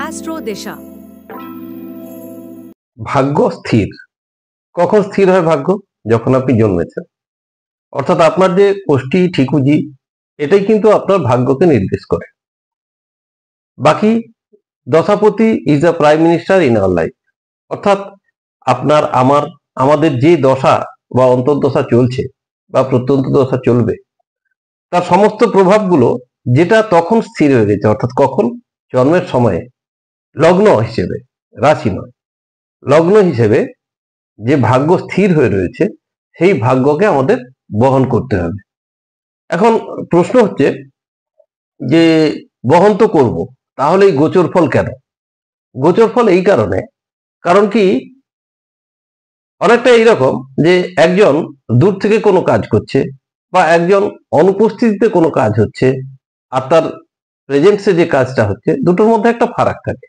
Astro দিশা। ভাগ্য স্থির কখন স্থির হয়? ভাগ্য যখন আপনি জন্মেছেন, অর্থাৎ আপনার যে কোষ্ঠী ঠিকুজি এটাই কিন্তু আপনার ভাগ্যকে নির্দেশ করে। বাকি দশাপতি is the prime minister in our life, অর্থাৎ আপনার আমাদের যে দশা বা অন্তর্দশা চলছে বা প্রত্যন্ত দশা চলবে, তার সমস্ত প্রভাবগুলো যেটা তখন স্থির হয়ে গেছে, অর্থাৎ কখন জন্মের সময়ে লগ্ন হিসেবে, রাশি নয়, লগ্ন হিসেবে যে ভাগ্য স্থির হয়ে রয়েছে সেই ভাগ্যকে আমাদের বহন করতে হবে। এখন প্রশ্ন হচ্ছে যে বহন তো করব, তাহলে এই গোচর ফল কেন? গোচর ফল এই কারণে, কারণ কি অনেকটা এইরকম যে একজন দূর থেকে কোনো কাজ করছে বা একজন অনুপস্থিতিতে কোনো কাজ হচ্ছে আর তার প্রেজেন্সে যে কাজটা হচ্ছে, দুটোর মধ্যে একটা ফারাক থাকে,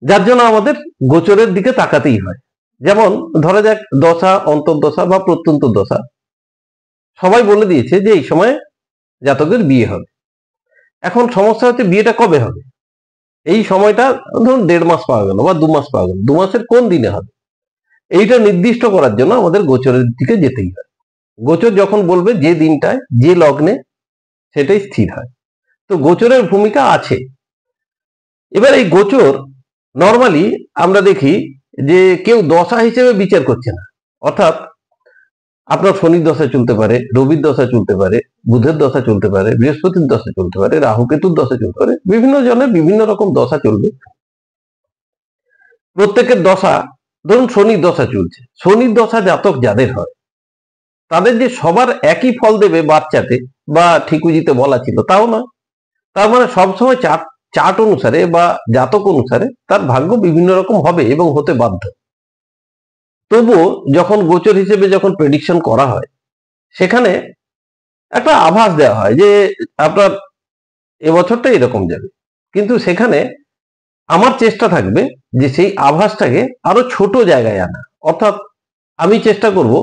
যার জন্য আমাদের গোচরের দিকে তাকাতেই হয়। যেমন ধরা যাক দশা, অন্তর্দশা বা প্রত্যন্ত দশা সবাই বলে দিয়েছে যে এই সময় জাতকের বিয়ে হবে। এখন সমস্যা হচ্ছে বিয়েটা কবে হবে? এই সময়টা ধরুন 1.5 মাস পাওয়া গেল বা 2 মাস পাওয়া গেল, 2 মাসের কোন দিনে হবে এইটা নির্দিষ্ট করার জন্য আমাদের গোচরের দিকে যেতেই হয়। গোচর যখন বলবে যে দিনটায় যে লগ্নে, সেটাই স্থির হয়। তো গোচরের ভূমিকা আছে। এবার এই গোচর নর্মালি আমরা দেখি যে কেউ দশা হিসেবে বিচার করছে না, অর্থাৎ আপনার শনির দশা চলতে পারে, রবির দশা চলতে পারে, বুধের দশা চলতে পারে, বৃহস্পতির দশা চলতে পারে, রাহু কেতুর দশা চলতে পারে, বিভিন্ন জনের বিভিন্ন রকম দশা চলবে। প্রত্যেকের দশা, ধরুন শনির দশা চলছে, শনির দশা জাতক যাদের হয় তাদের যে সবার একই ফল দেবে বাচ্চাতে বা ঠিকুজিতে বলা ছিল তাও নয়। তার মানে সবসময় চার্ট অনুসারে বা জাতক অনুসারে তার ভাগ্য বিভিন্ন রকম হবে এবং হতে বাধ্য। তবুও যখন গোচর হিসেবে যখন প্রেডিকশন করা হয়, সেখানে একটা আভাস দেওয়া হয় যে আপনার এবছরটা এরকম যাবে, কিন্তু সেখানে আমার চেষ্টা থাকবে যে সেই আভাসটাকে আরো ছোট জায়গায় আনা, অর্থাৎ আমি চেষ্টা করব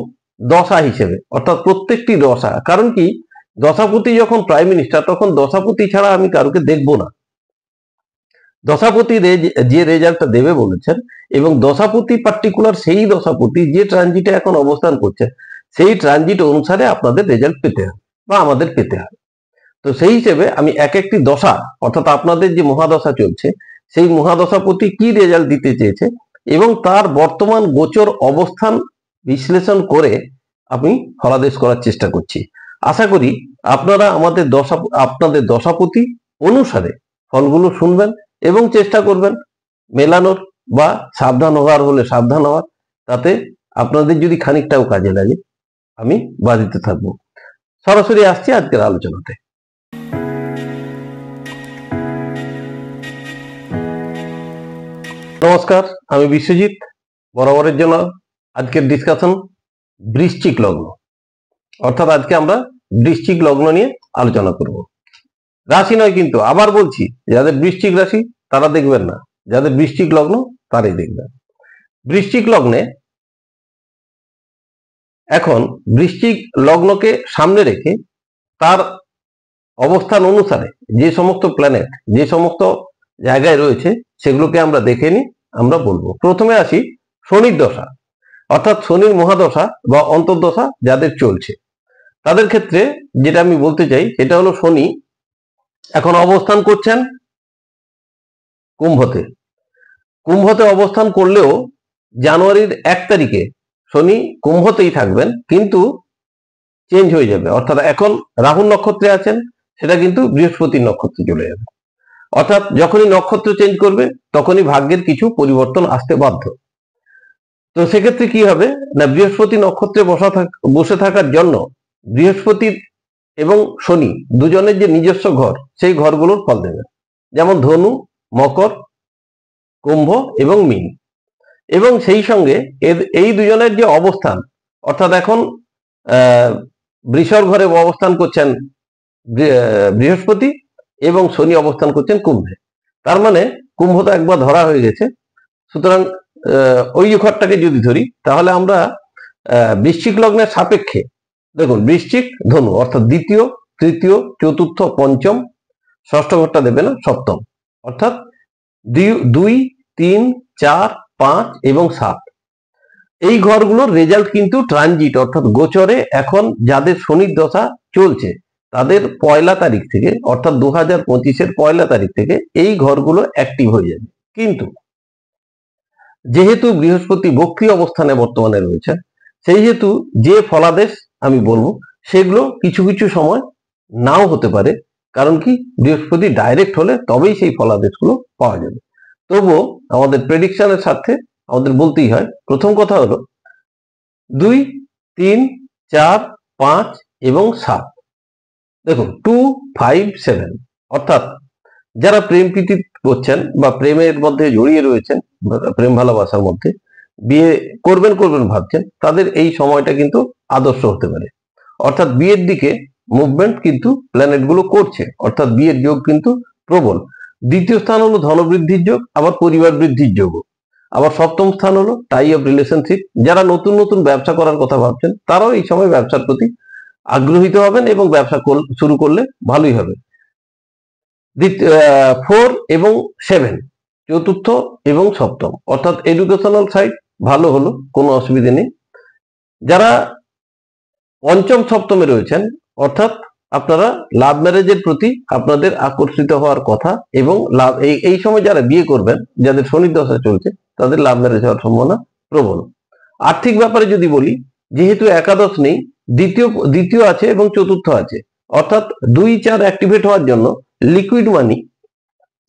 দশা হিসেবে, অর্থাৎ প্রত্যেকটি দশা। কারণ কি, দশাপতি যখন প্রাইম মিনিস্টার তখন দশাপতি ছাড়া আমি কারোকে দেখব না। দশাপতি যে রেজাল্টটা দেবে বলেছেন, এবং দশাপতি পার্টিকুলার সেই দশাপতি যে ট্রানজিটে এখন অবস্থান করছে সেই ট্রানজিট অনুসারে আপনাদের রেজাল্ট পেতে হবে বা আমাদের পেতে হবে। তো সেই হিসেবে আমি এক একটি দশা, অর্থাৎ আপনাদের যে মহাদশা চলছে সেই মহাদশাপতি কি রেজাল্ট দিতে চেয়েছে এবং তার বর্তমান গোচর অবস্থান বিশ্লেষণ করে আমি ফলাদেশ করার চেষ্টা করছি। আশা করি আপনারা আপনাদের দশাপতি অনুসারে ফলগুলো শুনবেন এবং চেষ্টা করবেন মেলানোর বা সাবধান হওয়ার হলে সাবধান হওয়ার। তাতে আপনাদের যদি খানিকটাও কাজে লাগে আমি বাধিত থাকবো। সরাসরি আসছি আজকের আলোচনাতে। নমস্কার, আমি বিশ্বজিৎ। বরাবরের জন্য আজকের ডিসকাশন বৃশ্চিক লগ্ন, অর্থাৎ আজকে আমরা বৃশ্চিক লগ্ন নিয়ে আলোচনা করব। রাশি নয়, কিন্তু আবার বলছি, যাদের বৃশ্চিক রাশি তারা দেখবেন না, যাদের বৃশ্চিক লগ্ন তারাই দেখবেন। বৃশ্চিক লগ্নে এখন বৃশ্চিক লগ্নকে সামনে রেখে তার অবস্থান অনুসারে যে সমস্ত প্ল্যানেট যে সমস্ত জায়গায় রয়েছে সেগুলোকে আমরা দেখে নিই, আমরা বলবো। প্রথমে আসি শনির দশা, অর্থাৎ শনির মহাদশা বা অন্তর্দশা যাদের চলছে তাদের ক্ষেত্রে যেটা আমি বলতে চাই সেটা হলো শনি এখন অবস্থান করছেন কুম্ভতে। কুম্ভতে অবস্থান করলেও জানুয়ারির 1 তারিখে শনি কুম্ভতেই থাকবেন, কিন্তু চেঞ্জ হয়ে যাবে, অর্থাৎ এখন রাহুর নক্ষত্রে আছেন, সেটা কিন্তু বৃহস্পতির নক্ষত্রে চলে যাবে। অর্থাৎ যখনই নক্ষত্র চেঞ্জ করবে তখনই ভাগ্যের কিছু পরিবর্তন আসতে বাধ্য। তো সেক্ষেত্রে কি হবে না, বৃহস্পতি নক্ষত্রে বসে থাকার জন্য বৃহস্পতির এবং শনি দুজনের যে নিজস্ব ঘর সেই ঘরগুলোর ফল দেবে, যেমন ধনু, মকর, কুম্ভ এবং মীন। এবং সেই সঙ্গে এই দুজনের যে অবস্থান, অর্থাৎ এখন বৃষর ঘরে অবস্থান করছেন বৃহস্পতি এবং শনি অবস্থান করছেন কুম্ভে। তার মানে কুম্ভ তো একবার ধরা হয়ে গেছে। সুতরাং ওই ঘরটাকে যদি ধরি তাহলে আমরা বৃশ্চিক লগ্নের সাপেক্ষে দেখুন, বৃশ্চিক ধনু অর্থাৎ দ্বিতীয়, তৃতীয়, চতুর্থ, পঞ্চম, ষষ্ঠ ঘরটা দেবে না সপ্তম, অর্থাৎ 2, 3, 4, 5 এবং 7 এই ঘরগুলোর রেজাল্ট কিন্তু ট্রানজিট অর্থাৎ গোচরে এখন যাদের শনির দশা চলছে তাদের 1 তারিখ থেকে অর্থাৎ 2025-এর 1 তারিখ থেকে এই ঘরগুলো অ্যাক্টিভ হয়ে যাবে। কিন্তু যেহেতু বৃহস্পতি বক্রী অবস্থানে বর্তমানে রয়েছে সেই হেতু যে ফলাদেশ আমি বলবো সেগুলো কিছু কিছু সময় নাও হতে পারে, কারণ কি বৃহস্পতি ডাইরেক্ট হলে তবেই সেই ফলাদেশগুলো পাওয়া যাবে। তবুও আমাদের প্রেডিকশনের সাথে আমাদের বলতেই হয়, প্রথম কথা হলো 2, 3, 4, 5 এবং 7। দেখুন 2, 5, 7 অর্থাৎ যারা প্রেম প্রীতি করছেন বা প্রেমের মধ্যে জড়িয়ে রয়েছেন, প্রেম ভালোবাসার মধ্যে বিয়ে করবেন ভাবছেন, তাদের এই সময়টা কিন্তু আদর্শ হতে পারে। অর্থাৎ বিয়ের দিকে মুভমেন্ট কিন্তু প্ল্যানেট গুলো করছে, অর্থাৎ বিয়ের যোগ কিন্তু প্রবল। দ্বিতীয় স্থান হলো ধনবৃদ্ধির যোগ, আবার পরিবার বৃদ্ধির যোগ। আবার সপ্তম স্থান হলো টাই অফ রিলেশনশিপ। যারা নতুন নতুন ব্যবসা করার কথা ভাবছেন তারাও এই সময় ব্যবসার প্রতি আগ্রহীত হবেন এবং ব্যবসা শুরু করলে ভালোই হবে। 4 এবং 7 চতুর্থ এবং সপ্তম অর্থাৎ এডুকেশনাল সাইড ভালো হলো, কোনো অসুবিধে নেই। যারা পঞ্চম সপ্তমে রয়েছেন অর্থাৎ আপনারা লাভ ম্যারেজের প্রতি আপনাদের আকর্ষিত হওয়ার কথা এবং লাভ এই সময় যারা বিয়ে করবেন, যাদের শনির দশা চলছে তাদের লাভ ম্যারেজ হওয়ার সম্ভাবনা প্রবল। আর্থিক ব্যাপারে যদি বলি, যেহেতু একাদশ নেই, দ্বিতীয় আছে এবং চতুর্থ আছে, অর্থাৎ 2, 4 অ্যাক্টিভেট হওয়ার জন্য লিকুইড মানি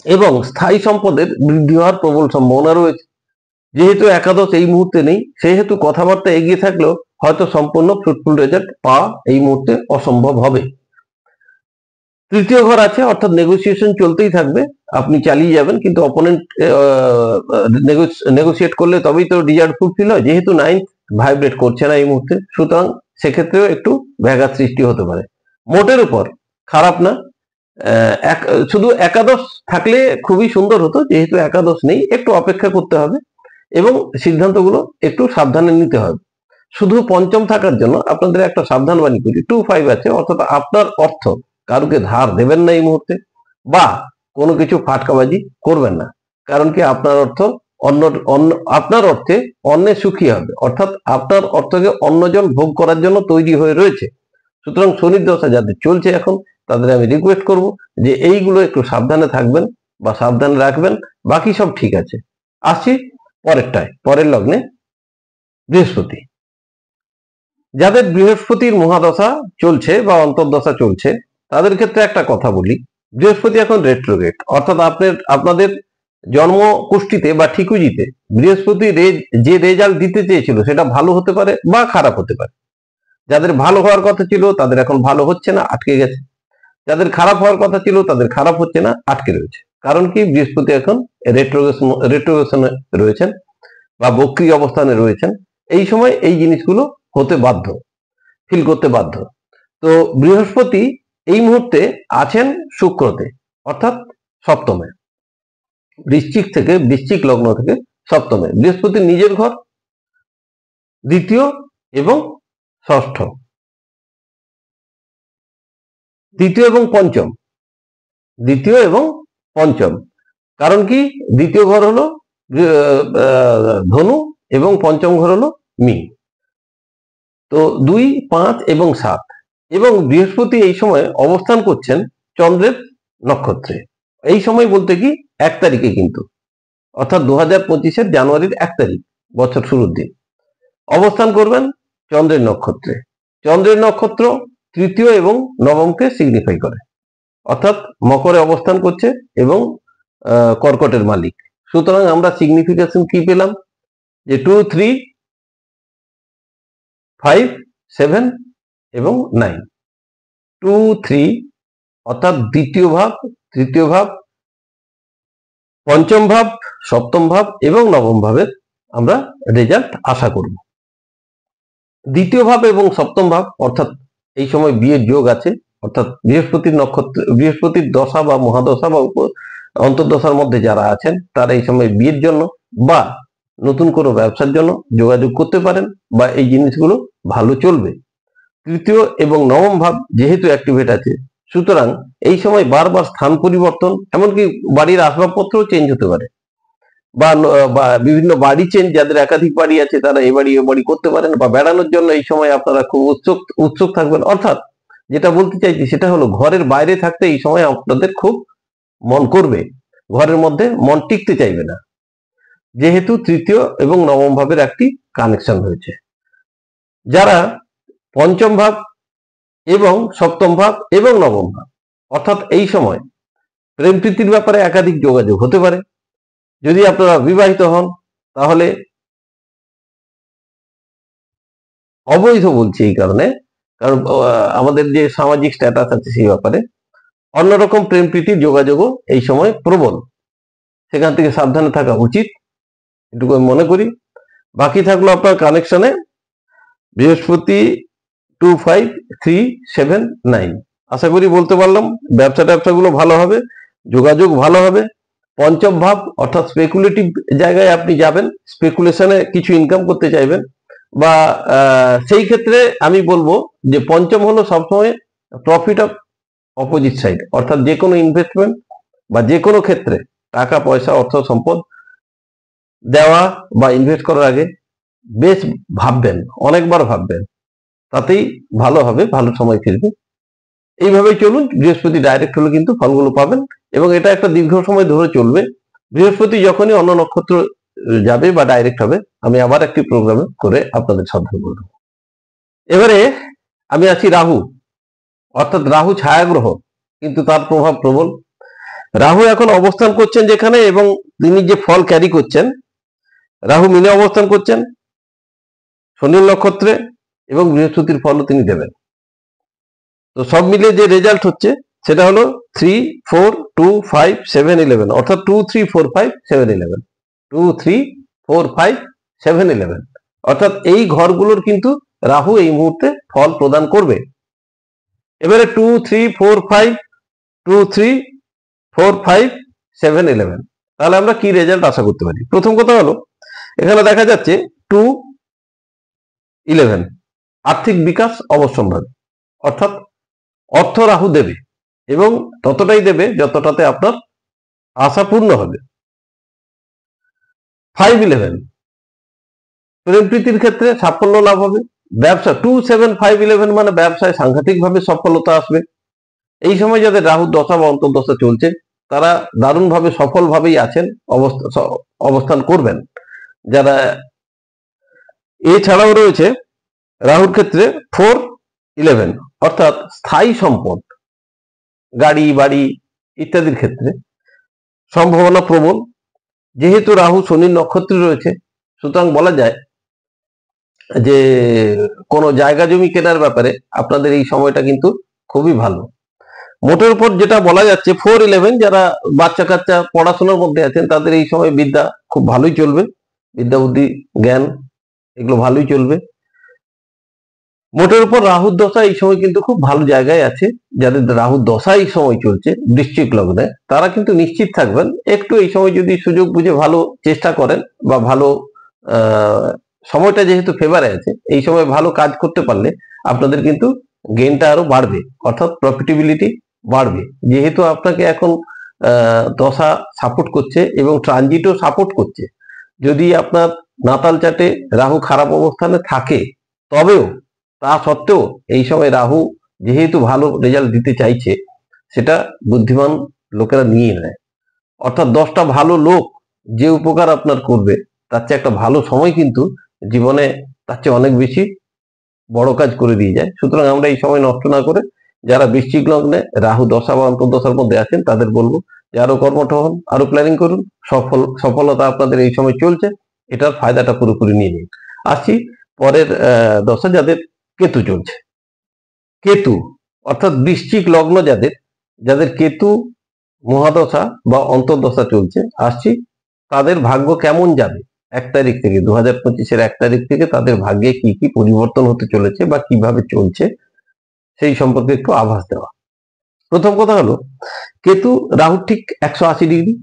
এবং স্থায়ী সম্পদের বৃদ্ধি হওয়ার প্রবল সম্ভাবনা রয়েছে। যেহেতু একাদশ এই মুহূর্তে নেই সেহেতু কথাবার্তা এগিয়ে থাকলেও হয়তো সম্পূর্ণ ফ্রুটফুল রেজাল্ট পাওয়া এই মুহূর্তে অসম্ভব হবে। তৃতীয় ঘর আছে অর্থাৎ নেগোসিয়েশন চলতেই থাকবে, আপনি চালিয়ে যাবেন, কিন্তু অপোনেন্ট নেগোসিয়েট করলে তবেই তো ডিজায়ার ফুলফিল হয়। যেহেতু 9th ভাইব্রেট করছে না এই মুহূর্তে, সুতরাং সেক্ষেত্রেও একটু ব্যাঘাত সৃষ্টি হতে পারে। মোটের উপর খারাপ না, শুধু একাদশ থাকলে খুবই সুন্দর হতো, যেহেতু একাদশ নেই একটু অপেক্ষা করতে হবে এবং সিদ্ধান্তগুলো একটু সাবধানে নিতে হবে। শুধু পঞ্চম থাকার জন্য আপনাদের একটা সাবধান বাণী করি, 2, 5 আছে অর্থাৎ আপনার অর্থ কারুকে ধার দেবেন না এই মুহূর্তে, বা কোনো কিছু ফাটকাবাজি করবেন না, কারণ কি আপনার অর্থ আপনার অর্থে অন্যে সুখী হবে, অর্থাৎ আপনার অর্থকে অন্যজন ভোগ করার জন্য তৈরি হয়ে রয়েছে। সুতরাং শনির দশা যাদের চলছে এখন তাদের আমি রিকোয়েস্ট করব যে এইগুলো একটু সাবধানে থাকবেন বা সাবধানে রাখবেন, বাকি সব ঠিক আছে। আসছি পরের লগ্নে বৃহস্পতি। যাদের বৃহস্পতির মহাদশা চলছে বা অন্তর্দশা চলছে তাদের ক্ষেত্রে একটা কথা বলি, বৃহস্পতি এখন রেট্রোগ্রেড, অর্থাৎ আপনাদের জন্ম কুষ্ঠিতে বা ঠিকুজিতে বৃহস্পতি যে রেজাল্ট দিতে চেয়েছিল সেটা ভালো হতে পারে বা খারাপ হতে পারে। যাদের ভালো হওয়ার কথা ছিল তাদের এখন ভালো হচ্ছে না, আটকে গেছে। যাদের খারাপ হওয়ার কথা ছিল তাদের খারাপ হচ্ছে না, আটকে রয়েছে। কারণ কি বৃহস্পতি এখন রেট্রোগেশনে রয়েছেন বা বক্রী অবস্থানে রয়েছেন। এই সময় এই জিনিসগুলো হতে বাধ্য, ফিল করতে বাধ্য। তো বৃহস্পতি এই মুহূর্তে আছেন শুক্রতে অর্থাৎ সপ্তমে, বৃশ্চিক লগ্ন থেকে সপ্তমে। বৃহস্পতির নিজের ঘর দ্বিতীয় এবং ষষ্ঠ, দ্বিতীয় এবং পঞ্চম। কারণ কি দ্বিতীয় ঘর হলো ধনু এবং পঞ্চম ঘর হলো মীন। তো 2, 5 এবং 7 এবং বৃহস্পতি এই সময় অবস্থান করছেন চন্দ্রের নক্ষত্রে। এই সময় বলতে কি 1 তারিখে কিন্তু, অর্থাৎ 2025-এর জানুয়ারির 1 তারিখ, বছর শুরুর দিন অবস্থান করবেন চন্দ্রের নক্ষত্রে। চন্দ্রের নক্ষত্র তৃতীয় এবং নবমকে সিগনিফাই করে, অর্থাৎ মকরে অবস্থান করছে এবং কর্কটের মালিক। সুতরাং আমরা সিগনিফিকেশন কি পেলাম যে 2, 3, 5, 7 এবং 9। 2, 3 অর্থাৎ দ্বিতীয় ভাব, তৃতীয় ভাব, পঞ্চম ভাব, সপ্তম ভাব এবং নবম ভাবের আমরা রেজাল্ট আশা করব। দ্বিতীয় ভাব এবং সপ্তম ভাব অর্থাৎ এই সময় বিয়ের যোগ আছে, অর্থাৎ বৃহস্পতির দশা বা মহাদশা বা অন্তর্দশার মধ্যে যারা আছেন তারা এই সময় বিয়ের জন্য বা নতুন কোনো ব্যবসার জন্য যোগাযোগ করতে পারেন বা এই জিনিসগুলো ভালো চলবে। তৃতীয় এবং নবম ভাব যেহেতু অ্যাক্টিভেট আছে, সুতরাং এই সময় বারবার স্থান পরিবর্তন, এমনকি বাড়ির আসবাবপত্রও চেঞ্জ হতে পারে, বা বিভিন্ন বাড়ি চেঞ্জ, যাদের একাধিক বাড়ি আছে তারা এই বাড়ি ওই বাড়ি করতে পারেন, বা বেড়ানোর জন্য এই সময় আপনারা খুব উৎসুক থাকবেন। অর্থাৎ যেটা বলতে চাইছি সেটা হলো, ঘরের বাইরে থাকতে এই সময় আপনাদের খুব মন করবে, ঘরের মধ্যে মন টিকতে চাইবে না, যেহেতু তৃতীয় এবং নবম ভাবের একটি কানেকশন হয়েছে। যারা পঞ্চম ভাব এবং সপ্তম ভাব এবং নবম ভাব, অর্থাৎ এই সময় প্রেম প্রীতির ব্যাপারে একাধিক যোগাযোগ হতে পারে। যদি আপনারা বিবাহিত হন তাহলে, অবৈধ বলছি এই কারণে, কারণ আমাদের যে সামাজিক স্ট্যাটাস আছে সেই ব্যাপারে অন্যরকম প্রেম প্রীতির যোগাযোগও এই সময় প্রবল, সেখান থেকে সাবধানে থাকা উচিত, এটুকু আমি মনে করি। বাকি থাকলো আপনার কানেকশনে বৃহস্পতি 25379। আশা করি বলতে পারলাম ব্যবসাগুলো ভালো হবে, যোগাযোগ ভালো হবে। পঞ্চম ভাব অর্থাৎ স্পেকুলেটিভ জায়গায় আপনি যাবেন, স্পেকুলেশনে কিছু ইনকাম করতে চাইবেন, বা সেই ক্ষেত্রে আমি বলবো যে পঞ্চম হলো সবসময় প্রফিট অফ অপোজিট সাইড, অর্থাৎ যে কোনো ইনভেস্টমেন্ট বা যে কোনো ক্ষেত্রে টাকা পয়সা অর্থ সম্পদ দেওয়া বা ইনভেস্ট করার আগে বেশ ভাববেন, অনেকবার ভাববেন, তাতেই ভালো হবে, ভালো সময় ফিরবে। এইভাবেই চলুন, বৃহস্পতি ডাইরেক্ট হলে কিন্তু ফলগুলো পাবেন, এবং এটা একটা দীর্ঘ সময় ধরে চলবে। বৃহস্পতি যখনই অন্য নক্ষত্র যাবে বা ডাইরেক্ট হবে, আমি আবার একটি প্রোগ্রামে করে আপনাদের সাবধান করব। এবারে আমি আছি রাহু, অর্থাৎ রাহু ছায়া গ্রহ, কিন্তু তার প্রভাব প্রবল। রাহু এখন অবস্থান করছেন যেখানে, এবং তিনি যে ফল ক্যারি করছেন, রাহু মিনে অবস্থান করছেন শনির নক্ষত্রে, এবং বৃহস্পতির ফলও তিনি দেবেন। তো সব মিলে যে রেজাল্ট হচ্ছে সেটা হলো 3, 4, 2, 5, 7, 11, অর্থাৎ 2, 3, 4, 5, 7, 11, 2, 3, 4, 5, 7, 11, অর্থাৎ এই ঘরগুলোর কিন্তু রাহু এই মুহূর্তে ফল প্রদান করবে। এবারে 2, 3, 4, 5, 2, 3, 4, 5, 7, 11, তাহলে আমরা কি রেজাল্ট আশা করতে পারি? প্রথম কথা হলো, এখানে দেখা যাচ্ছে 2, 11, আর্থিক বিকাশ অবশ্যম্ভাবী, অর্থাৎ অর্থ রাহু দেবে, এবং ততটাই দেবে যতটাতে আপনার আশা পূর্ণ হবে। 5, 11, প্রেম প্রীতির ক্ষেত্রে সাফল্য লাভ হবে। ব্যবসা 2, 7, 5, 11 মানে ব্যবসায় সাংঘাতিকভাবে সফলতা আসবে। এই সময় যাদের রাহু দশা বা অন্তর্দশা চলছে তারা দারুণভাবে সফলভাবেই আছেন, অবস্থান করবেন। যারা এছাড়াও রয়েছে রাহুর ক্ষেত্রে 4, 11, অর্থাৎ স্থায়ী সম্পদ, গাড়ি বাড়ি ইত্যাদির ক্ষেত্রে সম্ভাবনা প্রবল। যেহেতু রাহু শনির নক্ষত্রে রয়েছে, সুতরাং বলা যায় যে কোনো জায়গা জমি কেনার ব্যাপারে আপনাদের এই সময়টা কিন্তু খুবই ভালো। মোটের উপর যেটা বলা যাচ্ছে 4, 11 যারা বাচ্চা কাচ্চা পড়াশোনার মধ্যে আছেন তাদের এই সময় বিদ্যা খুব ভালোই চলবে, বিদ্যা বুদ্ধি জ্ঞান এগুলো ভালোই চলবে। মোটের উপর রাহুর দশা এই সময় কিন্তু খুব ভালো জায়গায় আছে। যাদের রাহুর দশা এই সময় চলছে বৃশ্চিক লগ্নে, তারা কিন্তু নিশ্চিত থাকবেন, একটু এই সময় যদি সুযোগ বুঝে ভালো চেষ্টা করেন, বা ভালো সময়টা যেহেতু ফেভারে আছে, এই সময় ভালো কাজ করতে পারলে আপনাদের কিন্তু গেইনটা আরো বাড়বে, অর্থাৎ প্রফিটেবিলিটি বাড়বে। যেহেতু আপনাকে এখন দশা সাপোর্ট করছে এবং ট্রানজিটও সাপোর্ট করছে, যদি আপনার নাতাল চাটে রাহু খারাপ অবস্থানে থাকে, তবেও তা সত্ত্বেও এই সময় রাহু যেহেতু ভালো রেজাল্ট দিতে চাইছে, সেটা বুদ্ধিমান লোকেরা নিয়ে নেয়। অর্থাৎ 10টা ভালো লোক যে উপকার আপনার করবে, তার চেয়ে একটা ভালো সময় কিন্তু জীবনে তার চেয়ে অনেক বেশি বড় কাজ করে দিয়ে যায়। সুতরাং আমরা এই সময় নষ্ট না করে, যারা বৃশ্চিক লগ্নে রাহু দশা বা অন্তর্দশার মধ্যে আছেন তাদের বলবো যে আরো কর্মঠ হন, আরো প্ল্যানিং করুন। সফলতা আপনাদের এই সময় চলছে, এটার ফায়দাটা পুরোপুরি নিয়ে নিন। আসছি পরের দশা, যাদের কেতু চলছে। কেতু অর্থাৎ বৃশ্চিক লগ্ন যাদের কেতু মহাদশা বা অন্তর্দশা চলছে, আসছি তাদের ভাগ্য কেমন যাবে 1 তারিখ থেকে, 2025-এর 1 তারিখ থেকে তাদের ভাগ্যে কি কি পরিবর্তন হতে চলেছে বা কিভাবে চলছে সেই সম্পর্কে একটু আভাস দেওয়া। প্রথম কথা হলো, কেতু রাহু ঠিক 180 ডিগ্রি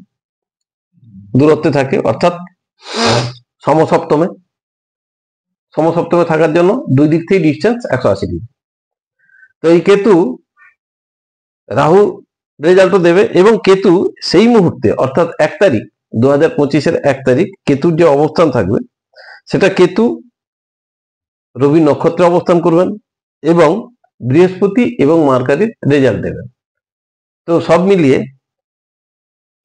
দূরত্বে থাকে, অর্থাৎ সমসপ্তমে থাকার জন্য দুই দিক থেকে ডিস্টেন্স 180 ডিগ্রি। তো এই কেতু রাহু রেজাল্টও দেবে, এবং কেতু সেই মুহূর্তে অর্থাৎ 1 তারিখ 2025-এর 1 তারিখ কেতুর যে অবস্থান থাকবে সেটা কেতু রবি নক্ষত্রে অবস্থান করবেন এবং বৃহস্পতি এবং মার্কারির রেজাল্ট দেবেন। তো সব মিলিয়ে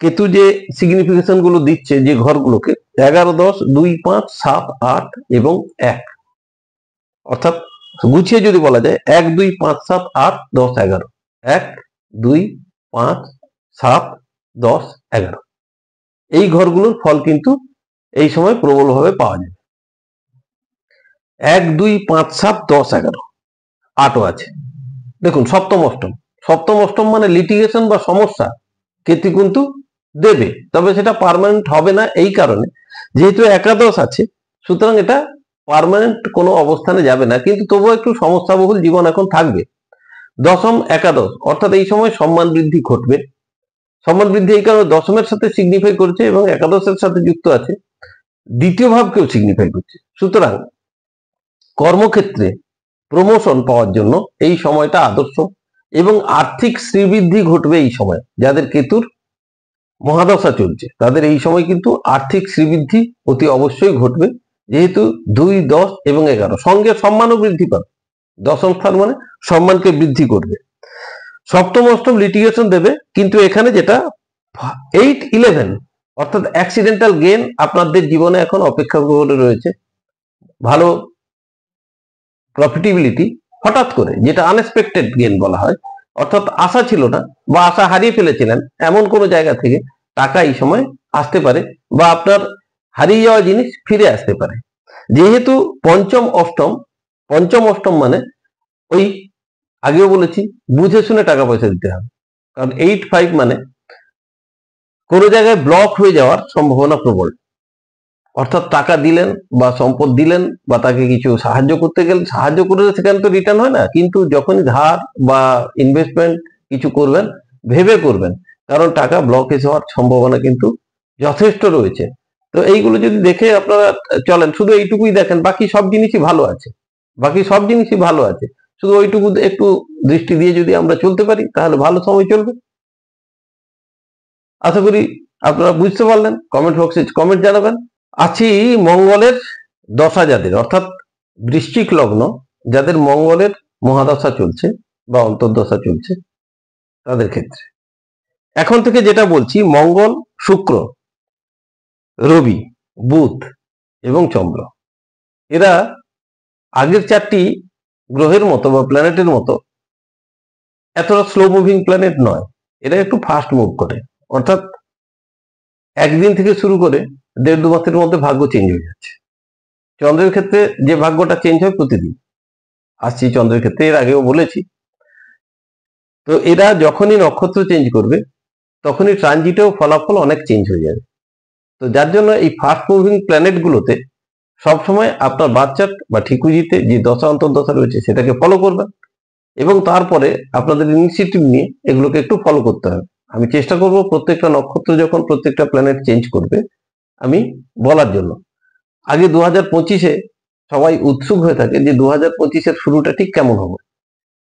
কেতু যে সিগনিফিকেশন গুলো দিচ্ছে যে ঘরগুলোকে 11, 10, 2, 5, 7, 8 এবং 1, অর্থাৎ গুছিয়ে যদি বলা যায় 1, 2, 5, 7, 8, 10, 11, 1, 2, 5, 7, 10, 11 এই ঘরগুলোর ফল কিন্তু এই সময় প্রবলভাবে পাওয়া যাবে। 1, 2, 5, 7, 10, 11 8ও আছে। দেখুন সপ্তম অষ্টম মানে লিটিগেশন বা সমস্যা কেতু কিন্তু দেবে, তবে সেটা পার্মানেন্ট হবে না। এই কারণে যেহেতু একাদশ আছে, সুতরাং এটা পার্মানেন্ট কোনো অবস্থানে যাবে না, কিন্তু তবুও একটু সমস্যাবহুল জীবন এখন থাকবে। দশম একাদশ অর্থাৎ এই সময় সম্মান বৃদ্ধি ঘটবে। সম্মান বৃদ্ধি এই কারণে দশমের সাথে সিগনিফাই করছে এবং একাদশের সাথে যুক্ত আছে, দ্বিতীয় ভাবকেও সিগনিফাই করছে। সুতরাং কর্মক্ষেত্রে প্রমোশন পাওয়ার জন্য এই সময়টা আদর্শ, এবং আর্থিক শ্রীবৃদ্ধি ঘটবে এই সময়। যাদের কেতুর মহাদশা চলছে তাদের এই সময় কিন্তু আর্থিক শ্রীবৃদ্ধি অতি অবশ্যই ঘটবে, যেহেতু 2, 10 এবং 11 সঙ্গে সম্মানও বৃদ্ধি পাবে। দশম স্থান মানে সম্মানকে বৃদ্ধি করবে। সপ্তম অষ্টম লিটিগেশন দেবে, কিন্তু এখানে যেটা 8, 11 অর্থাৎ অ্যাক্সিডেন্টাল গেন আপনাদের জীবনে এখন অপেক্ষা করে রয়েছে। ভালো প্রফিটেবিলিটি হঠাৎ করে, যেটা আনএক্সপেক্টেড গেন বলা হয়, অর্থাৎ আশা ছিল না বা আশা হারিয়ে ফেলেছিলেন এমন কোনো জায়গা থেকে টাকা এই সময় আসতে পারে, বা আপনার হারিয়ে যাওয়া জিনিস ফিরে আসতে পারে। যেহেতু পঞ্চম অষ্টম মানে ওই আগেও বলেছি বুঝে শুনে টাকা পয়সা দিতে হবে, কারণ 8, 5 মানে কোনো জায়গায় ব্লক হয়ে যাওয়ার সম্ভাবনা প্রবল। অর্থাৎ টাকা দিলেন বা সম্পদ দিলেন বা তাকে কিছু সাহায্য করতে গেলেন, সাহায্য করে সেখানে তো রিটার্ন হয় না, কিন্তু যখনই ধার বা ইনভেস্টমেন্ট কিছু করবেন ভেবে করবেন, কারণ টাকা ব্লকেজ হওয়ার সম্ভাবনা কিন্তু যথেষ্ট রয়েছে। তো এইগুলো যদি দেখে আপনারা চলেন, শুধু এইটুকুই দেখেন, বাকি সব জিনিসই ভালো আছে, শুধু ওইটুকু একটু দৃষ্টি দিয়ে যদি আমরা চলতে পারি তাহলে ভালো সময় চলবে। আশা করি আপনারা বুঝতে পারলেন। কমেন্ট বক্সে কমেন্ট জানাবেন। আছি মঙ্গলের দশা যাদের, অর্থাৎ বৃশ্চিক লগ্ন, যাদের মঙ্গলের মহাদশা চলছে বা অন্তর্দশা চলছে তাদের ক্ষেত্রে এখন থেকে যেটা বলছি, মঙ্গল, শুক্র, রবি, বুধ এবং চন্দ্র, এরা আগের 4টি গ্রহের মতো বা প্ল্যানেটের মতো এতটা স্লো মুভিং প্ল্যানেট নয়। এরা একটু ফাস্ট মুভ করে, অর্থাৎ একদিন থেকে শুরু করে 1.5-2 মাসের মধ্যে ভাগ্য চেঞ্জ হয়ে যাচ্ছে। চন্দ্রের ক্ষেত্রে যে ভাগ্যটা চেঞ্জ হয় প্রতিদিন, আসছি চন্দ্রের ক্ষেত্রে, এর আগেও বলেছি। তো এরা যখনই নক্ষত্র চেঞ্জ করবে তখনই ট্রানজিটেও ফলাফল অনেক চেঞ্জ হয়ে যাবে। তো যার জন্য এই ফাস্ট মুভিং প্ল্যানেট গুলোতে সবসময় আপনার বার্থ চার্ট বা ঠিকুজিতে যে দশা অন্তর্দশা রয়েছে সেটাকে ফলো করবেন, এবং তারপরে আপনাদের ইনিশিয়েটিভ নিয়ে এগুলোকে একটু ফলো করতে হবে। আমি চেষ্টা করব প্রত্যেকটা নক্ষত্র যখন প্রত্যেকটা প্ল্যানেট চেঞ্জ করবে আমি বলার জন্য। আগে 2025-এ সবাই উৎসুক হয়ে থাকে যে 2025-এর শুরুটা ঠিক কেমন হবে,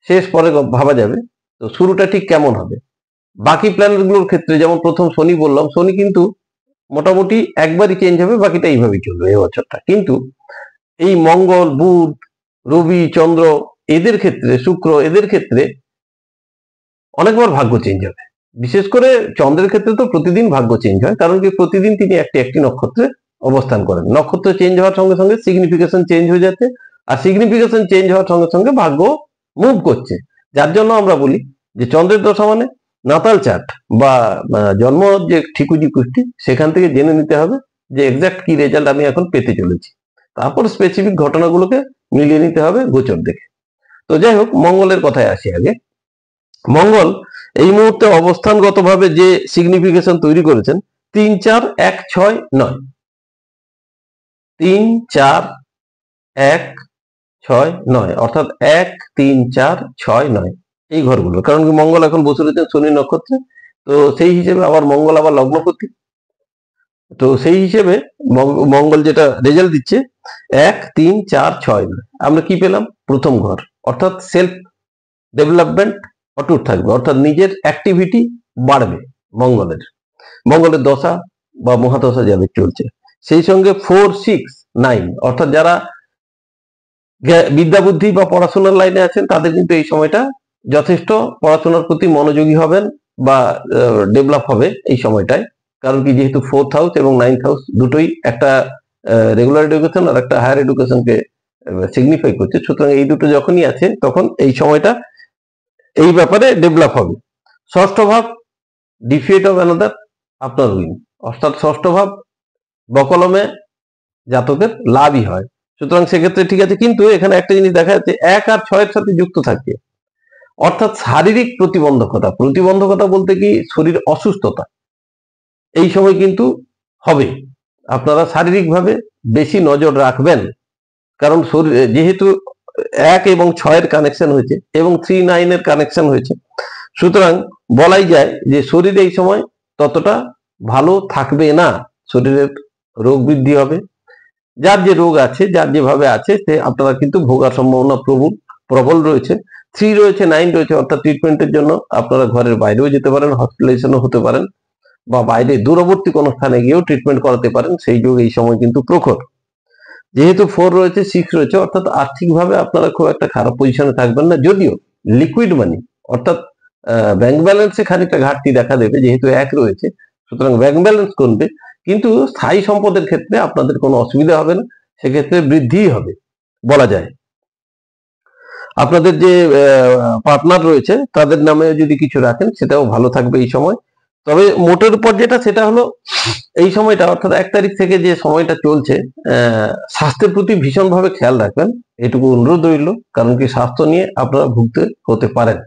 শেষ পরে ভাবা যাবে। তো শুরুটা ঠিক কেমন হবে বাকি প্ল্যানেটগুলোর ক্ষেত্রে, যেমন প্রথম শনি বললাম, শনি কিন্তু মোটামুটি একবারই চেঞ্জ হবে, বাকিটা এইভাবেই চলবে এই বছরটা। কিন্তু এই মঙ্গল, বুধ, রবি, চন্দ্র এদের ক্ষেত্রে, শুক্র এদের ক্ষেত্রে অনেকবার ভাগ্য চেঞ্জ হবে। বিশেষ করে চন্দ্রের ক্ষেত্রে তো প্রতিদিন ভাগ্য চেঞ্জ হয়, কারণ কি প্রতিদিন তিনি একটি নক্ষত্রে অবস্থান করেন। নক্ষত্র চেঞ্জ হওয়ার সঙ্গে সঙ্গে সিগনিফিকেশন চেঞ্জ হয়ে যাচ্ছে, আর সিগনিফিকেশন চেঞ্জ হওয়ার সঙ্গে সঙ্গে ভাগ্য মুভ করছে। যার জন্য আমরা বলি যে চন্দ্রের দশা মানে নাতাল চার্ট বা জন্ম যে ঠিকুজি কুষ্টি, সেখান থেকে জেনে নিতে হবে যে এক্সাক্ট কি রেজাল্ট আমি এখন পেতে চলেছি, তারপর স্পেসিফিক ঘটনাগুলোকে মিলিয়ে নিতে হবে গোচর দেখে। তো যাই হোক, মঙ্গলের কথায় আসি আগে। মঙ্গল এই মুহূর্তে অবস্থানগতভাবে যে সিগনিফিকেশন তৈরি করেছেন 3, 4, 1, 6, 9, 3, 4, 1, 6, 9, অর্থাৎ 1, 3, 4, 6, 9 এই ঘরগুলো। কারণ কি মঙ্গল এখন বসে রয়েছেন শনি নক্ষত্রে, তো সেই হিসেবে আবার মঙ্গল আবার লগ্নপতি, তো সেই হিসেবে মঙ্গল যেটা রেজাল্ট দিচ্ছে 1, 3, 4, 6, 9, আমরা কি পেলাম? প্রথম ঘর, অর্থাৎ সেলফ ডেভেলপমেন্ট অটুট থাকবে, অর্থাৎ নিজের অ্যাক্টিভিটি বাড়বে মঙ্গলের দশা বা মহাদশা যাদের চলছে। সেই সঙ্গে 4, 6, 9 অর্থাৎ যারা বিদ্যা বুদ্ধি বা পড়াশোনার লাইনে আছেন তাদের কিন্তু এই সময়টা যথেষ্ট পড়াশোনার প্রতি মনোযোগী হবেন বা ডেভেলপ হবে এই সময়টায়। কারণ কি, যেহেতু 4th হাউস এবং 9th হাউস দুটোই একটা রেগুলার এডুকেশন আর একটা হায়ার এডুকেশনকে সিগনিফাই করছে, সুতরাং এই দুটো যখনই আছে তখন এই সময়টা এই ব্যাপারে ডেভেলপ হবে। ষষ্ঠ ভাব ডিফিট অফ অ্যানাদার আপনার উইন, অর্থাৎ ষষ্ঠ ভাব বকলমে জাতকের লাভই হয়, সুতরাং সেক্ষেত্রে ঠিক আছে। কিন্তু এখানে একটা জিনিস দেখা যাচ্ছে 1 আর 6 এর সাথে যুক্ত থাকে, অর্থাৎ শারীরিক প্রতিবন্ধকতা বলতে কি শরীর অসুস্থতা এই সময় কিন্তু হবে। আপনারা শারীরিকভাবে বেশি নজর রাখবেন, কারণ যেহেতু 1 এবং 6 এর কানেকশন হয়েছে এবং 3, 9 এর কানেকশন হয়েছে, সুতরাং বলাই যায় যে শরীর এই সময় ততটা ভালো থাকবে না, শরীরের রোগ বৃদ্ধি হবে। যার যে রোগ আছে, যার যেভাবে আছে, সে আপনারা কিন্তু ভোগার সম্ভাবনা প্রবল রয়েছে। 3 রয়েছে, 9 রয়েছে, অর্থাৎ ট্রিটমেন্টের জন্য আপনারা ঘরের বাইরেও যেতে পারেন, হসপিটালাইজেশনও হতে পারেন বা বাইরে দূরবর্তী কোনো স্থানে গিয়েও ট্রিটমেন্ট করাতে পারেন, সেই যোগ এই সময় কিন্তু প্রখর। যেহেতু 4 রয়েছে, 6 রয়েছে, অর্থাৎ আর্থিকভাবে আপনারা খুব একটা খারাপ পজিশনে থাকবেন না, যদিও লিকুইড মানি অর্থাৎ ব্যাংক ব্যালেন্সে খানিকটা ঘাটতি দেখা দেবে, যেহেতু 1 রয়েছে, সুতরাং ব্যাংক ব্যালেন্স কমবে, কিন্তু স্থায়ী সম্পদের ক্ষেত্রে আপনাদের কোনো অসুবিধা হবে না, সেক্ষেত্রে বৃদ্ধিই হবে বলা যায়। আপনাদের যে পার্টনার রয়েছে তাদের নামে যদি কিছু রাখেন সেটাও ভালো থাকবে এই সময়। তবে মোটের উপর যেটা, সেটা হলো এই সময়টা অর্থাৎ 1 তারিখ থেকে যে সময়টা চলছে, স্বাস্থ্যের প্রতি ভীষণভাবে খেয়াল রাখবেন, এটুকু অনুরোধ রইল, কারণ কি স্বাস্থ্য নিয়ে আপনারা ভুগতে হতে পারেন।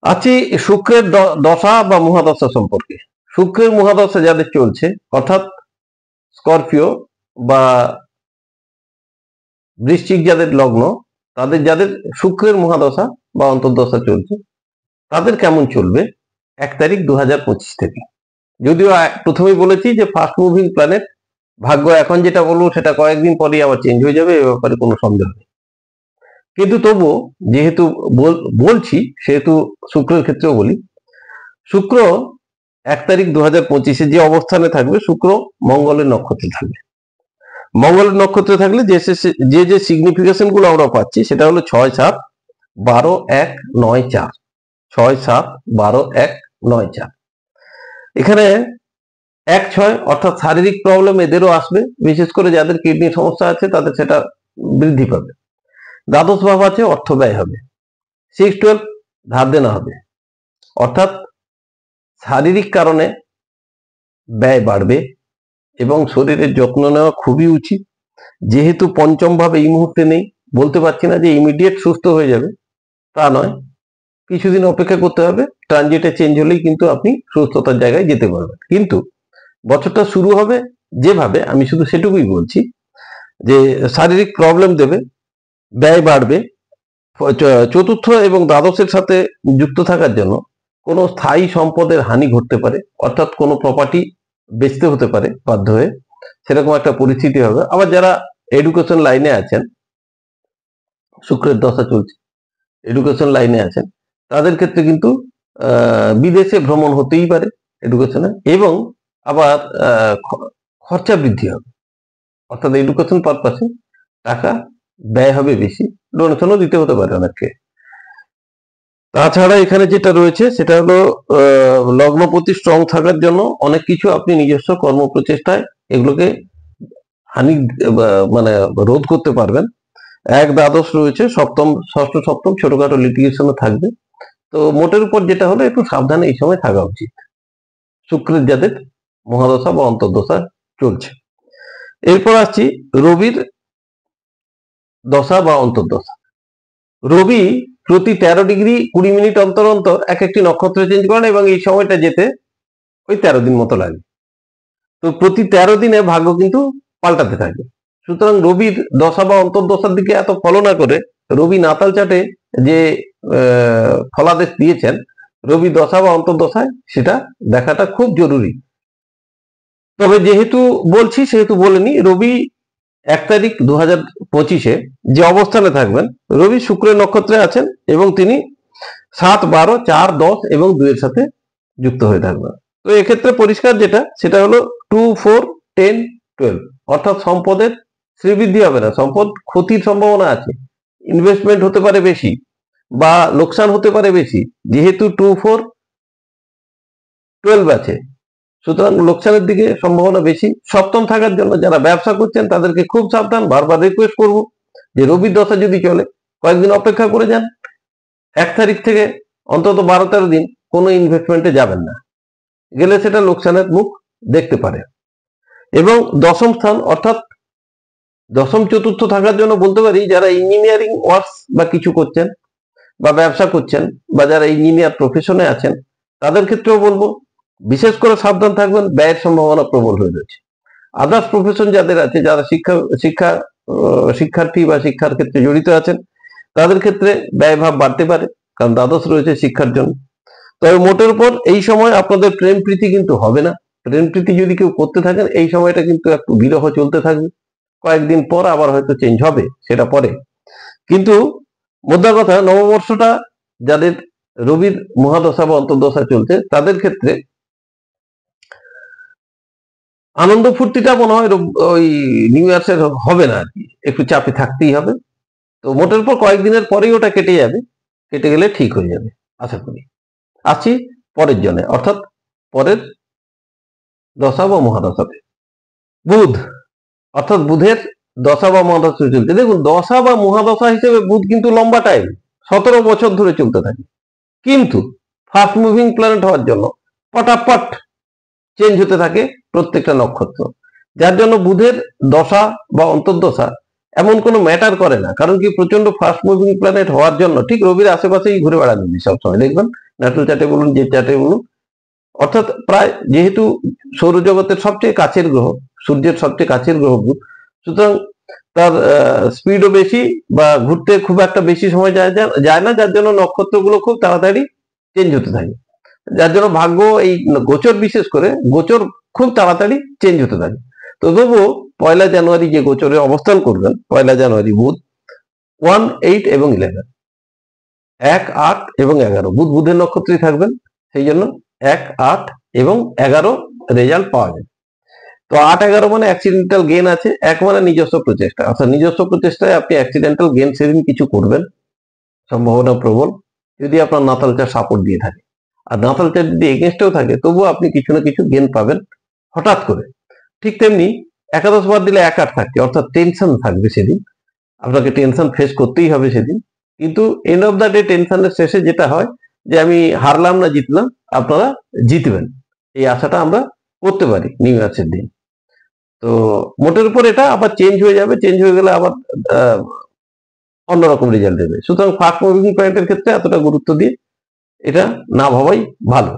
আছি শুক্রের দশা বা মহাদশা সম্পর্কে। শুক্রের মহাদশা যাদের চলছে, অর্থাৎ স্করপিও বা বৃশ্চিক যাদের লগ্ন, যাদের শুক্রের মহাদশা বা অন্তর্দশা চলছে, তাদের কেমন চলবে 1 তারিখ 2025 থেকে। যদিও প্রথমেই বলেছি যে ফাস্ট মুভিং প্ল্যানেট, ভাগ্য এখন যেটা বলবো সেটা কয়েকদিন পরেই আবার চেঞ্জ হয়ে যাবে, এ ব্যাপারে কোনো সন্দেহ নেই। কিন্তু তবুও যেহেতু বলছি, সেহেতু শুক্রের ক্ষেত্রেও বলি। শুক্র 1 তারিখ 2025-এ যে অবস্থানে থাকবে, শুক্র মঙ্গলের নক্ষত্রে থাকবে। মঙ্গলের নক্ষত্রে থাকলে যে সিগনিফিকেশন গুলো আমরা পাচ্ছি, সেটা হলো 6, 7, 12, 1, 9, 4। 6, 7, 12, 1, 9, 4। এখানে 1, 6 অর্থাৎ শারীরিক প্রবলেম এদেরও আসবে, বিশেষ করে যাদের কিডনি সমস্যা আছে তাদের সেটা বৃদ্ধি পাবে। দ্বাদশ ভাব আছে, অর্থ ব্যয় হবে। 6, 12 ধার দেনা হবে, অর্থাৎ শারীরিক কারণে ব্যয় বাড়বে এবং শরীরের যত্ন নেওয়া খুবই উচিত। যেহেতু পঞ্চম ভাব এই মুহূর্তে নেই, বলতে পারছি না যে ইমিডিয়েট সুস্থ হয়ে যাবে, তা নয়, কিছুদিন অপেক্ষা করতে হবে। ট্রানজিটে চেঞ্জ হলেই কিন্তু আপনি সুস্থতার জায়গায় যেতে পারবেন। কিন্তু বছরটা শুরু হবে যেভাবে, আমি শুধু সেটুকুই বলছি যে শারীরিক প্রবলেম দেবে, ব্যয় বাড়বে। চতুর্থ এবং দ্বাদশের সাথে যুক্ত থাকার জন্য কোনো স্থায়ী সম্পদের হানি ঘটতে পারে, অর্থাৎ কোনো প্রপার্টি বেচতে হতে পারে বাধ্য হয়ে, সেরকম একটা পরিস্থিতি হবে। আবার যারা এডুকেশন লাইনে আছেন, শুক্রের দশা চলছে, এডুকেশন লাইনে আছেন, তাদের ক্ষেত্রে কিন্তু বিদেশে ভ্রমণ হতেই পারে এডুকেশনে, এবং আবার খরচা বৃদ্ধি হবে, অর্থাৎ এডুকেশন পারপাসে টাকা ব্যয় হবে বেশি, ডোনেশনও দিতে হতে পারে অনেককে। তাছাড়া এখানে যেটা রয়েছে সেটা হলো লগ্নপতি স্ট্রং থাকার জন্য অনেক কিছু আপনি নিজস্ব কর্ম প্রচেষ্টায় এগুলোকে হানি মানে রোধ করতে পারবেন। 1 দ্বাদশ রয়েছে, সপ্তম, ষষ্ঠ, সপ্তম ছোটখাটো লিটিগেশনও থাকবে। তো মোটের উপর যেটা হলো, একটু সাবধানে এই সময় থাকা উচিত শুক্রের যাদের মহাদশা বা অন্তর্দশা চলছে। এরপর আসছি রবির দশা বা অন্তর্দশা। রবি প্রতি 13 ডিগ্রি 20 মিনিট অন্তর অন্তর একটি নক্ষত্র চেঞ্জ করেন এবং এই সময়টা যেতে ওই 13 দিন মতো লাগে। তো প্রতি 13 দিনে ভাগ্য কিন্তু পাল্টাতে থাকে। সুতরাং রবির দশা বা অন্তর্দশার দিকে এত ফলো না করে রবি নাতাল চাটে যে ফলাদেশ দিয়েছেন, রবি দশা বা অন্তর্দশায় সেটা দেখাটা খুব জরুরি। তবে যেহেতু বলছি সেহেতু বলে নি, রবি 1 তারিখ 2025-এ যে অবস্থানে থাকবেন, রবি শুক্রের নক্ষত্রে আছেন এবং তিনি 7, 12, 4, 10 এবং 2 এর সাথে যুক্ত হয়ে থাকবে। তো এক্ষেত্রে পরিষ্কার যেটা সেটা হলো 2, 4, 10, 12, অর্থাৎ সম্পদের শ্রীবৃদ্ধি হবে না, সম্পদ ক্ষতির সম্ভাবনা আছে, ইনভেস্টমেন্ট হতে পারে বেশি বা লোকসান হতে পারে বেশি, যেহেতু 2, 4, 12 আছে, সুতরাং লোকসানের দিকে সম্ভাবনা বেশি। সপ্তম থাকার জন্য যারা ব্যবসা করছেন তাদেরকে খুব সাবধান, বারবার রিকোয়েস্ট করব যে রবির দশা যদি চলে কয়েকদিন অপেক্ষা করে যান, 1 তারিখ থেকে অন্তত 12-13 দিন কোনো ইনভেস্টমেন্টে যাবেন না, গেলে সেটা লোকসানের মুখ দেখতে পারে। এবং দশম স্থান অর্থাৎ দশম চতুর্থ থাকার জন্য বলতে পারি যারা ইঞ্জিনিয়ারিং ওয়ার্কস বা কিছু করছেন বা ব্যবসা করছেন বা যারা ইঞ্জিনিয়ার প্রফেশনে আছেন তাদের ক্ষেত্রেও বলবো বিশেষ করে সাবধান থাকবেন, ব্যয়ের সম্ভাবনা প্রবল হয়ে রয়েছে। আদার্স প্রফেশন যাদের আছে, যারা শিক্ষার্থী বা শিক্ষার ক্ষেত্রে জড়িত আছেন তাদের ক্ষেত্রে ব্যয়ভাব বাড়তে পারে, কারণ দ্বাদশ রয়েছে শিক্ষার জন্য। তবে মোটের উপর এই সময় আপনাদের প্রেম প্রীতি কিন্তু হবে না। প্রেম প্রীতি যদি কেউ করতে থাকেন এই সময়টা কিন্তু একটু বিরহ চলতে থাকবে, কয়েকদিন পর আবার হয়তো চেঞ্জ হবে, সেটা পরে। কিন্তু মোদ্দা কথা, নববর্ষটা যাদের রবির মহাদশা বা অন্তর্দশা চলছে তাদের ক্ষেত্রে আনন্দ ফুর্তিটা মনে হয় ওই নিউ ইয়ার্সের হবে না আর কি, একটু চাপে থাকতেই হবে। তো মোটের পর কয়েকদিনের পরেই ওটা কেটে যাবে, কেটে গেলে ঠিক হয়ে যাবে আশা করি। আসছি পরের জনে, অর্থাৎ পরের দশা বা মহাদশাতে। বুধ, অর্থাৎ বুধের দশা বা মহাদশা চলছে। দেখুন, দশা বা মহাদশা হিসেবে বুধ কিন্তু লম্বা টাইম, 17 বছর ধরে চলতে থাকে, কিন্তু ফাস্ট মুভিং প্ল্যানেট হওয়ার জন্য পটাপট চেঞ্জ হতে থাকে প্রত্যেকটা নক্ষত্র, যার জন্য বুধের দশা বা অন্তর্দশা এমন কোনো ম্যাটার করে না। কারণ কি, প্রচন্ড ফাস্ট মুভিং প্ল্যানেট হওয়ার জন্য ঠিক রবির আশেপাশেই ঘুরে বেড়ানো সবসময়, দেখবেন ন্যাটাল চার্টে বলুন যে চার্টে বলুন, অর্থাৎ প্রায় যেহেতু সৌরজগতের সবচেয়ে কাছের গ্রহ, সূর্যের সবচেয়ে কাছের গ্রহ বুধ, সুতরাং তার স্পিডও বেশি বা ঘুরতে খুব একটা বেশি সময় যায় না, যার জন্য নক্ষত্রগুলো খুব তাড়াতাড়ি চেঞ্জ হতে থাকে, যার জন্য ভাগ্য এই গোচর, বিশেষ করে গোচর খুব তাড়াতাড়ি চেঞ্জ হতে থাকে। তো তবুও 1 জানুয়ারি যে গোচরে অবস্থান করবেন, 1 জানুয়ারি বুধ 1, 8 এবং 11, 1, 8 এবং 11 বুধ বুধের নক্ষত্রেই থাকবেন, সেই জন্য 1, 8 এবং 11 রেজাল্ট পাওয়া যায়। তো 8, 11 মানে অ্যাক্সিডেন্টাল গেন আছে, 1 মানে নিজস্ব প্রচেষ্টা, অর্থাৎ নিজস্ব প্রচেষ্টায় আপনি অ্যাক্সিডেন্টাল গেন সেদিন কিছু করবেন, সম্ভাবনা প্রবল, যদি আপনার নাতাল চার সাপোর্ট দিয়ে থাকে। আর নাতাল চার যদি এগেনস্টেও থাকে তবুও আপনি কিছু না কিছু গেন পাবেন হঠাৎ করে। ঠিক তেমনি একাদশ বার দিলে 1, 8 থাকছে, অর্থাৎ টেনশন থাকবে সেদিন, আপনাকে টেনশন ফেস করতেই হবে সেদিন। কিন্তু এন্ড অফ দ্য ডে টেনশনের শেষে যেটা হয় যে আমি হারলাম না জিতলাম, আপনারা জিতবেন, এই আশাটা আমরা করতে পারি নিউ ইয়ার্সের দিন। তো মোটের উপর এটা আবার চেঞ্জ হয়ে যাবে, চেঞ্জ হয়ে গেলে আবার অন্যরকম রেজাল্ট দেবে। সুতরাং ফাস্ট মুভিং পয়েন্টের ক্ষেত্রে এতটা গুরুত্ব দিয়ে এটা না ভাবাই ভালো।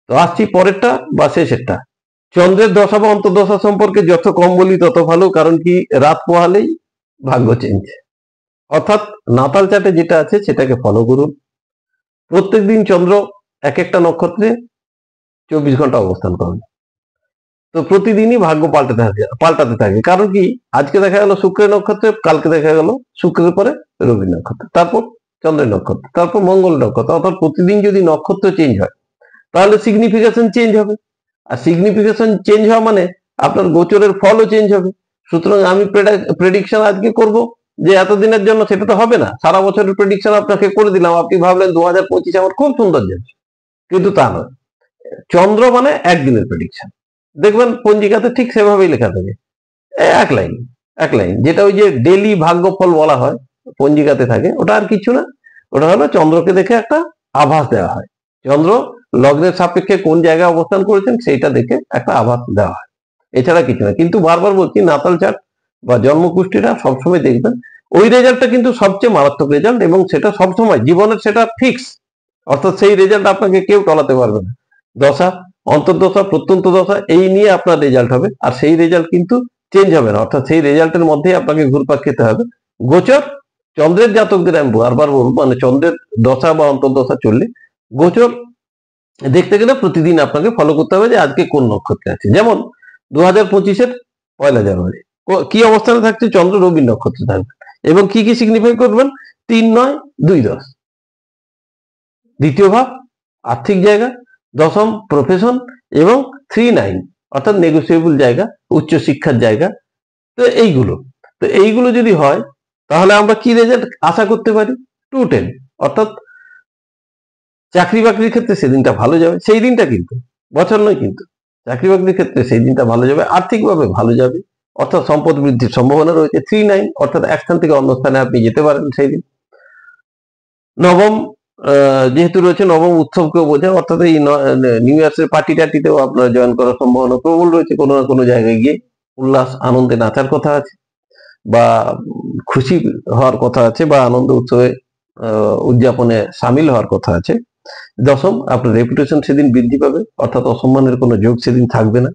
তো আসছি পরেরটা বা শেষেরটা। চন্দ্রের দশা বা অন্তর্দশা সম্পর্কে যত কম বলি তত ভালো, কারণ কি, রাত পোহালেই ভাগ্য চেঞ্জ। অর্থাৎ নাতাল চার্টে যেটা আছে সেটাকে ফলো করুন। প্রত্যেকদিন চন্দ্র এক একটা নক্ষত্রে 24 ঘন্টা অবস্থান করেন। তো প্রতিদিনই ভাগ্য পাল্টাতে থাকে। কারণ কি, আজকে দেখা গেল শুক্রের নক্ষত্রে, কালকে দেখা গেল শুক্রের পরে রবি নক্ষত্র, তারপর চন্দ্রের নক্ষত্র, তারপর মঙ্গল নক্ষত্র। অর্থাৎ প্রতিদিন যদি নক্ষত্র চেঞ্জ হয় তাহলে সিগনিফিকেশন চেঞ্জ হবে, আর সিগনিফিকেশন চেঞ্জ হওয়া মানে আপনার গোচরের ফলও চেঞ্জ হবে। সুতরাং আমি প্রেডিকশন আজকে করব যে এতদিনের জন্য, সেটা তো হবে না। সারা বছরের প্রেডিকশন আপনাকে করে দিলাম, আপনি ভাবলেন 2025 আমার খুব সুন্দর যাচ্ছে, কিন্তু তা নয়। চন্দ্র মানে একদিনের প্রেডিকশন, দেখবেন পঞ্জিকাতে ঠিক সেভাবেই লেখা থাকে, এক লাইন, এক লাইন, যেটা ওই যে ডেলি ভাগ্যফল বলা হয় পঞ্জিকাতে থাকে, ওটা আর কিছু না, ওটা হলো চন্দ্রকে দেখে একটা আভাস দেওয়া হয়। চন্দ্র লগ্নের সাপেক্ষে কোন জায়গায় অবস্থান করেছেন সেইটা দেখে একটা আভাস দেওয়া হয়, এছাড়া কিছু না। কিন্তু বারবার বলছি, নাতাল চার্ট বা জন্মকুষ্ঠিটা সবসময় দেখবেন, ওই রেজাল্টটা কিন্তু সবচেয়ে মারাত্মক রেজাল্ট, এবং সেটা সবসময় জীবনের সেটা ফিক্স, অর্থাৎ সেই রেজাল্ট আপনাকে কেউ টলাতে পারবে না। দশা, অন্তর্দশা, প্রত্যন্ত দশা, এই নিয়ে আপনার রেজাল্ট হবে, আর সেই রেজাল্ট কিন্তু চেঞ্জ হবে না, অর্থাৎ সেই রেজাল্টের মধ্যেই আপনাকে ঘুরপাক খেতে হবে। গোচর, চন্দ্রের জাতকদের আমি বারবার বলবো, মানে চন্দ্রের দশা বা অন্তর্দশা চললে গোচর দেখতে গেলে প্রতিদিন আপনাকে ফলো করতে হবে যে আজকে কোন নক্ষত্রে আছে। যেমন 2025-এর 1 জানুয়ারি কি অবস্থানে থাকছে, চন্দ্র রবি নক্ষত্রে থাকবে, এবং কি কি সিগনিফাই করবেন, 3, 9, 2, 10, দ্বিতীয় ভাব আর্থিক জায়গা, দশম প্রফেশন এবং 3-9 অর্থাৎ নেগোসিয়েবল জায়গা, উচ্চশিক্ষার জায়গা। তো এইগুলো যদি হয় তাহলে আমরা কি রেজাল্ট আশা করতে পারি? 2-10 অর্থাৎ চাকরি বাকরির ক্ষেত্রে সেদিনটা ভালো যাবে, সেই দিনটা কিন্তু বছর নয়, কিন্তু চাকরি বাকরির ক্ষেত্রে সেই দিনটা ভালো যাবে, আর্থিকভাবে ভালো যাবে, অর্থাৎ সম্পদ বৃদ্ধির সম্ভাবনা রয়েছে। 3-9 অর্থাৎ এক স্থান থেকে অন্য স্থানে আপনি যেতে পারেন সেই দিন। নবম যেহেতু রয়েছে, নবম উৎসবকেও বোঝায়, অর্থাৎ এই নিউ ইয়ার্স এর পার্টি টার্টিতেও আপনারা জয়েন করার সম্ভাবনা প্রবল রয়েছে। কোনো না কোনো জায়গায় গিয়ে উল্লাস আনন্দে নাচার কথা আছে, বা খুশি হওয়ার কথা আছে, বা আনন্দ উৎসবে উদযাপনে সামিল হওয়ার কথা আছে। দশম, আপনার রেপুটেশন সেদিন বৃদ্ধি পাবে, অর্থাৎ অসম্মানের কোনো যোগ সেদিন থাকবে না।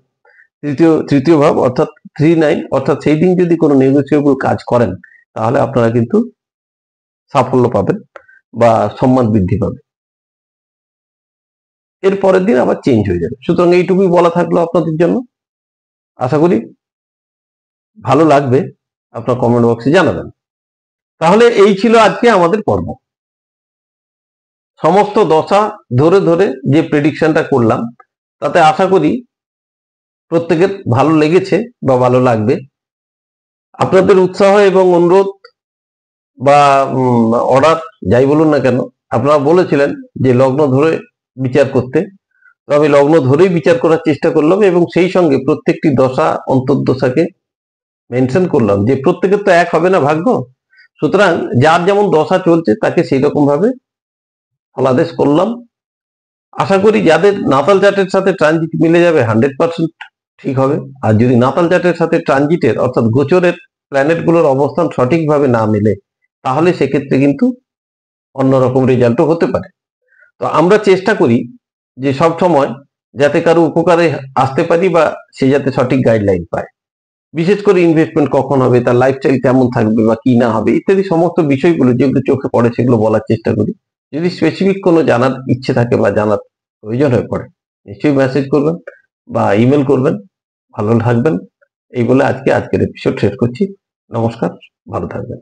তৃতীয় ভাব অর্থাৎ 3-9 অর্থাৎ সেই দিন যদি কোনো নেগোসিয়েবল কাজ করেন তাহলে আপনারা কিন্তু সাফল্য পাবেন বা সম্মান বৃদ্ধি পাবে। এর পরের দিন আবার চেঞ্জ হয়ে যাবে। সুতরাং এইটুকুই বলা থাকলো আপনাদের জন্য। আশা করি ভালো লাগবে, আপনার কমেন্ট বক্সে জানাবেন। তাহলে এই ছিল আজকে আমাদের পর্ব। সমস্ত দশা ধরে ধরে যে প্রেডিকশনটা করলাম তাতে আশা করি প্রত্যেকের ভালো লেগেছে বা ভালো লাগবে। আপনাদের উৎসাহ এবং অনুরোধ বা অর্ডার যাই বলুন না কেন, আপনারা বলেছিলেন যে লগ্ন ধরে বিচার করতে, তো আমি লগ্ন ধরেই বিচার করার চেষ্টা করলাম এবং সেই সঙ্গে প্রত্যেকটি দশা অন্তর্দশাকে মেনশন করলাম যে প্রত্যেকের তো এক হবে না ভাগ্য। সুতরাং যার যেমন দশা চলছে তাকে সেই রকম ভাবে ফলাদেশ করলাম। আশা করি যাদের নাতাল চার্টের সাথে ট্রানজিট মিলে যাবে 100% ঠিক হবে। আর যদি নাতাল চার্টের সাথে ট্রানজিটের অর্থাৎ গোচরের প্ল্যানেটগুলোর অবস্থান সঠিকভাবে না মেলে তাহলে সেক্ষেত্রে কিন্তু অন্যরকম রেজাল্টও হতে পারে। তো আমরা চেষ্টা করি যে সব সময় যাতে কারো উপকারে আসতে পারি বা সে যাতে সঠিক গাইডলাইন পায়। বিশেষ করে ইনভেস্টমেন্ট কখন হবে, তার লাইফস্টাইল কেমন থাকবে বা কি না হবে ইত্যাদি সমস্ত বিষয়গুলো যেগুলো চোখে পড়ে সেগুলো বলার চেষ্টা করি। যদি স্পেসিফিক কোনো জানার ইচ্ছে থাকে বা জানার প্রয়োজন হয়ে পড়ে নিশ্চয়ই মেসেজ করবেন বা ইমেল করবেন। ভালো থাকবেন এই বলে আজকের এপিসোড শেষ করছি। নমস্কার, ভালো থাকবেন।